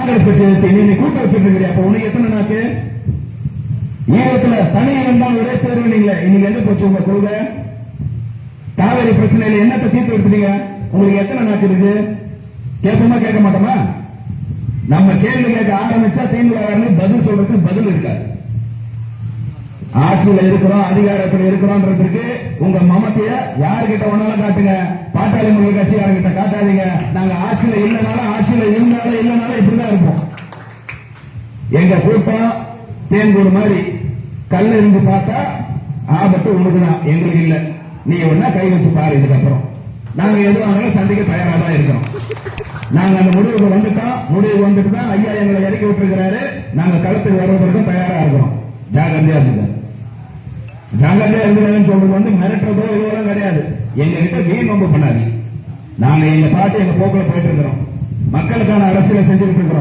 காங்கிரஸ் கட்சி நீ கூட்ட வச்சிட்டு இருக்கிறியா? அப்ப உனக்கு எத்தனை நாக்கு? ஈழத்துல தனி இருந்தால் ஒரே தேர்வு நீங்களே. இன்னைக்கு எங்க போச்சு உங்க கொள்கை? காவிரி பிரச்சனையில என்னத்தை தீர்த்து எடுத்துட்டீங்க? உங்களுக்கு எத்தனை நாக்கு இருக்கு? கேட்போமா கேட்க மாட்டோமா? நம்ம கேள்வி கேட்க ஆரம்பிச்சா திமுக பதில் சொல்றதுக்கு பதில் இருக்காது. ஆட்சியில இருக்கிறோம், அதிகாரத்தில் இருக்கிறோம்ன்றதுக்கு உங்க மமத்தைய யாருகிட்ட வேணாலும் காட்டுங்க. பாட்டாளி மக்கள் கட்சியாளர்கிட்ட காட்டாதீங்க. நாங்க ஆட்சியில இல்லைனாலும் ஆட்சியில இருந்தாலும் இல்லைனாலும் இப்படிதான் இருப்போம். எங்க கூட்டம் தேன்கூடு மாதிரி கல் இருந்து பார்த்தா ஆபத்து உனக்குதான், எங்களுக்கு இல்ல. நீ ஒன்னா கை வச்சு பாரு. இதுக்கப்புறம் நாங்க எதுவாக சந்திக்க தயாரா தான் இருக்கிறோம். நாங்க அந்த முடிவுக்கு வந்துட்டோம். முடிவு வந்துட்டு தான் ஐயா எங்களை இறக்கி விட்டுருக்கிறாரு. நாங்க களத்துக்கு வருவதற்கும் தயாரா இருக்கிறோம். ஜாகிரதையா இருந்துங்க. ஜாகிரதையா இருந்ததுன்னு சொல்றது மிரட்டுறதோ இதுவெல்லாம் கிடையாது. எங்க கிட்ட வீண் நம்ப பண்ணாது. நாங்க எங்க பாட்டு எங்க போக்குல போயிட்டு இருக்கிறோம். மக்களுக்கான அரசியலை செஞ்சுட்டு இருக்கிறோம்.